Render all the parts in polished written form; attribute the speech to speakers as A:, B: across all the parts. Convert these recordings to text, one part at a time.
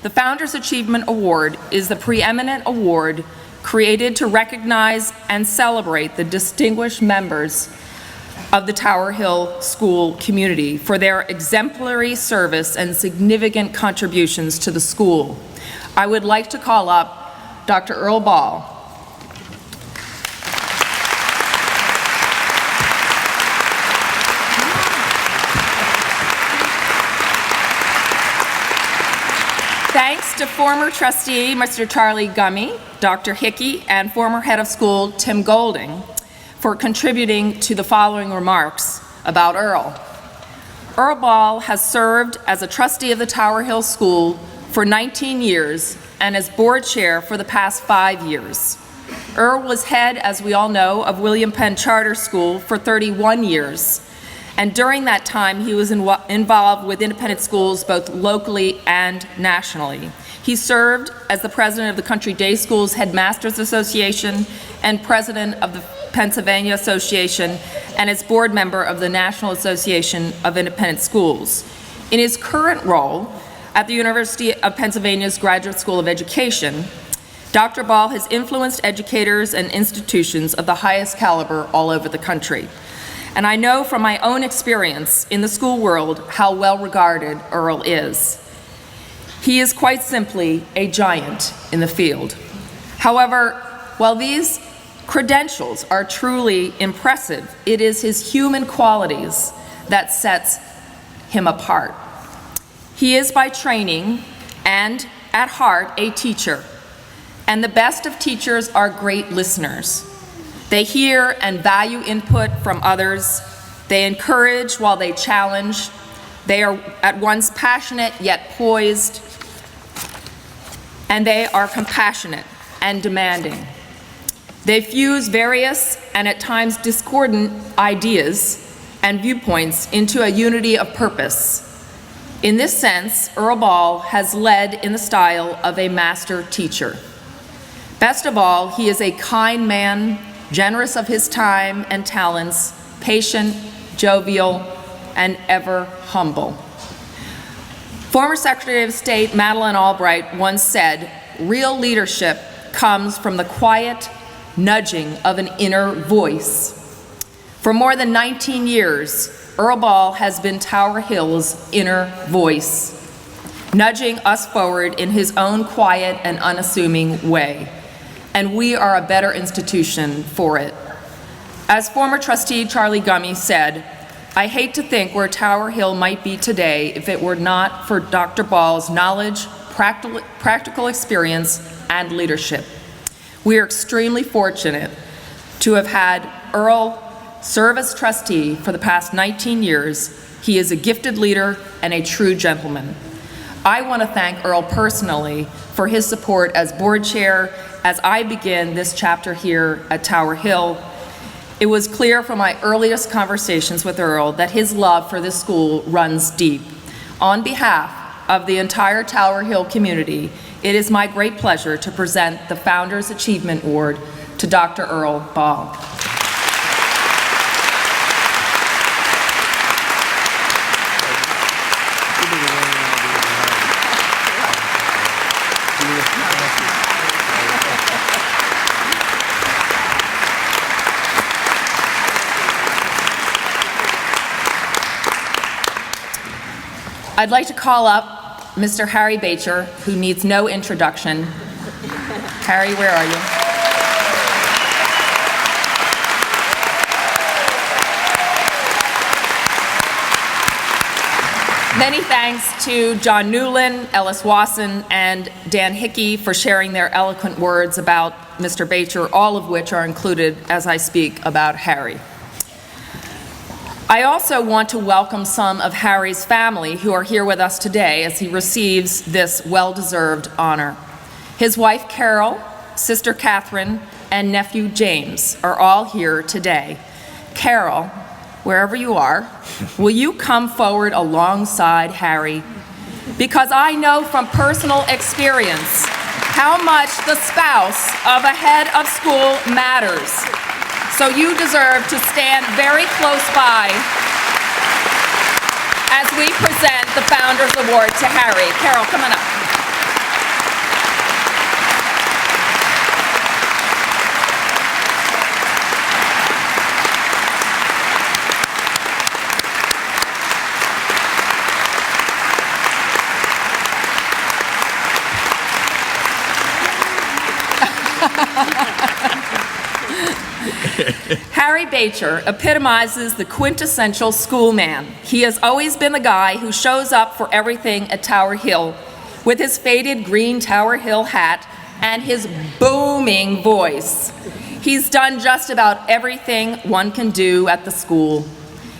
A: The Founders Achievement Award is the preeminent award created to recognize and celebrate the distinguished members of the Tower Hill School community for their exemplary service and significant contributions to the school. I would like to call up Dr. Earl Ball. Thanks to former trustee Mr. Charlie Gummy, Dr. Hickey, and former head of school Tim Golding for contributing to the following remarks about Earl. Earl Ball has served as a trustee of the Tower Hill School for 19 years and as board chair for the past 5 years. Earl was head, as we all know, of William Penn Charter School for 31 years. And during that time, he was involved with independent schools both locally and nationally. He served as the president of the Country Day Schools Headmasters Association and president of the Pennsylvania Association, and as board member of the National Association of Independent Schools. In his current role at the University of Pennsylvania's Graduate School of Education, Dr. Ball has influenced educators and institutions of the highest caliber all over the country. And I know from my own experience in the school world how well regarded Earl is. He is quite simply a giant in the field. However, while these credentials are truly impressive, it is his human qualities that sets him apart. He is by training and at heart a teacher, and the best of teachers are great listeners. They hear and value input from others. They encourage while they challenge. They are at once passionate yet poised, and they are compassionate and demanding. They fuse various and at times discordant ideas and viewpoints into a unity of purpose. In this sense, Earl Ball has led in the style of a master teacher. Best of all, he is a kind man, generous of his time and talents, patient, jovial, and ever humble. Former Secretary of State Madeleine Albright once said, "Real leadership comes from the quiet nudging of an inner voice." For more than 19 years, Earl Ball has been Tower Hill's inner voice, nudging us forward in his own quiet and unassuming way. And we are a better institution for it. As former trustee Charlie Gummy said, "I hate to think where Tower Hill might be today if it were not for Dr. Ball's knowledge, practical experience, and leadership." We are extremely fortunate to have had Earl serve as trustee for the past 19 years. He is a gifted leader and a true gentleman. I want to thank Earl personally for his support as board chair as I begin this chapter here at Tower Hill. It was clear from my earliest conversations with Earl that his love for this school runs deep. On behalf of the entire Tower Hill community, it is my great pleasure to present the Founders Achievement Award to Dr. Earl Ball. I'd like to call up Mr. Harry Baetjer, who needs no introduction. Harry, where are you? Many thanks to John Newland, Ellis Wasson, and Dan Hickey for sharing their eloquent words about Mr. Baetjer, all of which are included as I speak about Harry. I also want to welcome some of Harry's family who are here with us today as he receives this well-deserved honor. His wife, Carol, sister Catherine, and nephew, James, are all here today. Carol, wherever you are, will you come forward alongside Harry? Because I know from personal experience how much the spouse of a head of school matters. So you deserve to stand very close by as we present the Founders Award to Harry. Carol, come on up. Harry Baetjer epitomizes the quintessential schoolman. He has always been the guy who shows up for everything at Tower Hill with his faded green Tower Hill hat and his booming voice. He's done just about everything one can do at the school.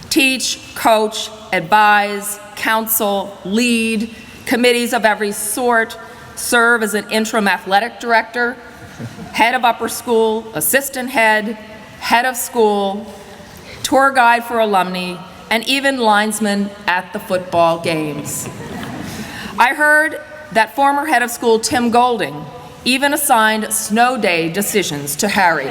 A: Teach, coach, advise, counsel, lead, committees of every sort, serve as an interim athletic director, head of upper school, assistant head, head of school, tour guide for alumni, and even linesman at the football games. I heard that former head of school Tim Golding even assigned snow day decisions to Harry.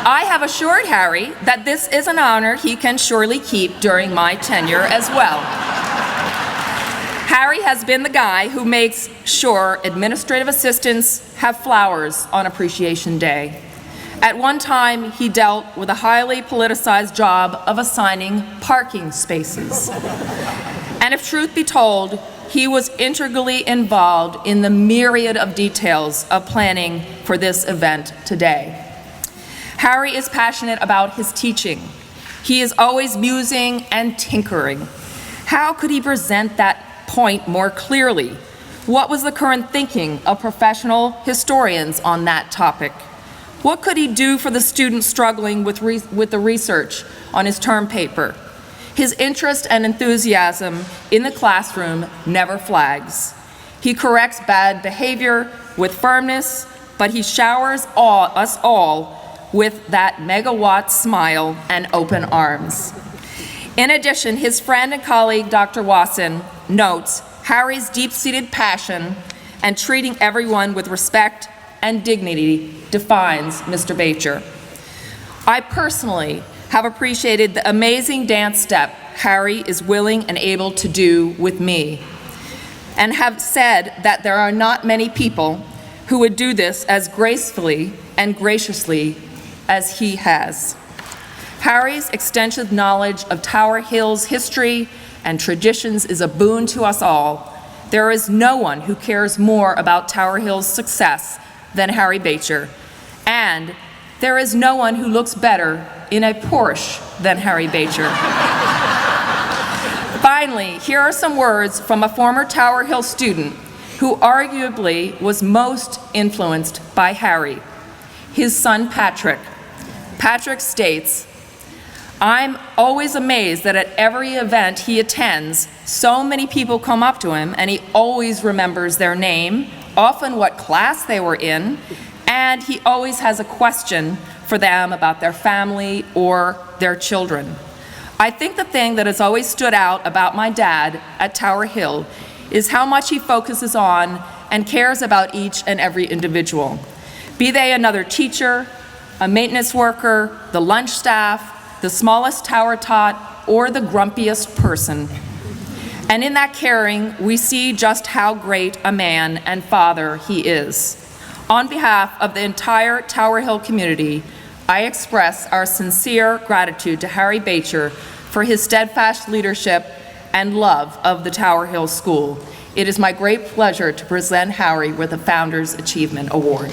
A: I have assured Harry that this is an honor he can surely keep during my tenure as well. Harry has been the guy who makes sure administrative assistants have flowers on Appreciation Day. At one time, he dealt with a highly politicized job of assigning parking spaces. And if truth be told, he was integrally involved in the myriad of details of planning for this event today. Harry is passionate about his teaching. He is always musing and tinkering. How could he present that point more clearly? What was the current thinking of professional historians on that topic? What could he do for the students struggling with the research on his term paper? His interest and enthusiasm in the classroom never flags. He corrects bad behavior with firmness, but he showers us all with that megawatt smile and open arms. In addition, his friend and colleague, Dr. Wasson, notes Harry's deep-seated passion and treating everyone with respect and dignity defines Mr. Baetjer. I personally have appreciated the amazing dance step Harry is willing and able to do with me, and have said that there are not many people who would do this as gracefully and graciously as he has. Harry's extensive knowledge of Tower Hill's history and traditions is a boon to us all. There is no one who cares more about Tower Hill's success than Harry Baetjer, and there is no one who looks better in a Porsche than Harry Baetjer. Finally, here are some words from a former Tower Hill student who arguably was most influenced by Harry, his son Patrick. Patrick states, "I'm always amazed that at every event he attends, so many people come up to him and he always remembers their name, often what class they were in, and he always has a question for them about their family or their children. I think the thing that has always stood out about my dad at Tower Hill is how much he focuses on and cares about each and every individual, be they another teacher, a maintenance worker, the lunch staff, the smallest tower tot, or the grumpiest person. And in that caring, we see just how great a man and father he is. On behalf of the entire Tower Hill community, I express our sincere gratitude to Harry Baetjer for his steadfast leadership and love of the Tower Hill School. It is my great pleasure to present Harry with the Founders Achievement Award.